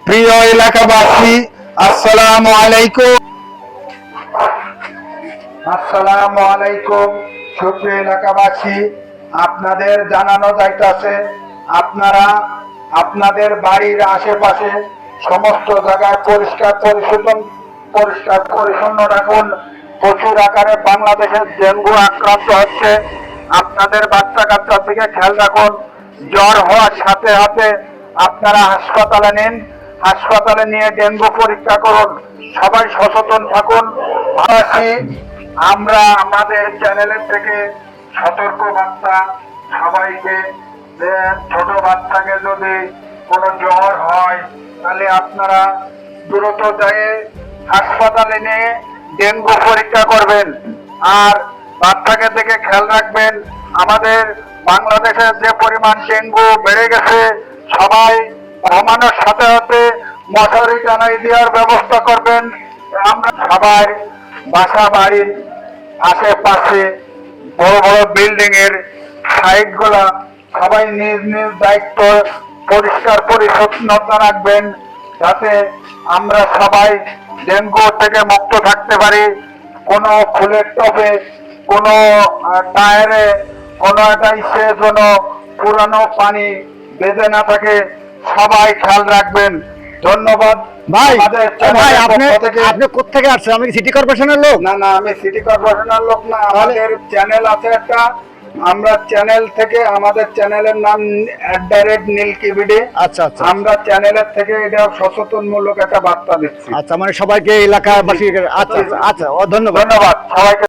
প্রিয় এলাকাবাসী, আসসালামু আলাইকুম। আসসালামু আলাইকুম। সুপ্রিয় এলাকাবাসী, আপনাদের জানানো যাইতেছে আপনারা আপনাদের বাড়ির আশেপাশে সমস্ত জায়গায় পরিষ্কার পরিচ্ছন্ন রাখুন। প্রচুর আকারে বাংলাদেশের ডেঙ্গু আক্রান্ত হচ্ছে। আপনাদের বাচ্চা কাচ্চা থেকে খেয়াল রাখুন। জ্বর হওয়ার সাথে সাথে আপনারা হাসপাতালে নিন, হাসপাতালে নিয়ে ডেঙ্গু পরীক্ষা করুন। সবাই সচেতন থাকুন। আমরা আমাদের চ্যানেলের থেকে সতর্ক বার্তা সবাইকে, যে ছোট বাচ্চাকে যদি কোনো জ্বর হয় তাহলে আপনারা দ্রুত যেয়ে হাসপাতালে নিয়ে ডেঙ্গু পরীক্ষা করবেন। আর বাচ্চাকে দেখে খেয়াল রাখবেন। আমাদের বাংলাদেশের যে পরিমাণ ডেঙ্গু বেড়ে গেছে, সবাই ঘুমানোর সাথে সাথে মশারি টানাই দেওয়ার ব্যবস্থা করবেন। আমরা সবাই বাসা বাড়ির আশেপাশে বড় বড় বিল্ডিং এর সাইড গুলা সবাই নিজ নিজ দায়িত্ব পরিষ্কার পরিচ্ছন্নতা রাখবেন, যাতে আমরা সবাই ডেঙ্গু থেকে মুক্ত থাকতে পারি। কোনো ফুলের টবে, কোনো টায়ারে, কোনো একটা ইসে যেন পুরানো পানি বেঁধে না থাকে, সবাই খেয়াল রাখবেন। ধন্যবাদ ভাই। ভাই, আপনি কোত্থেকে আসছেন? আমি সিটি কর্পোরেশনের লোক? না না, আমি সিটি কর্পোরেশনের লোক না। আমাদের চ্যানেল আছে একটা, আমরা চ্যানেল থেকে, আমাদের চ্যানেলের নাম @নীলকিবিডি। আচ্ছা আচ্ছা আমরা চ্যানেলের থেকে এটা সচেতনমূলক একটা বার্তা দিচ্ছি। আচ্ছা, মানে সবাইকে এলাকাবাসী। আচ্ছা আচ্ছা আচ্ছা, ধন্যবাদ। ধন্যবাদ সবাইকে।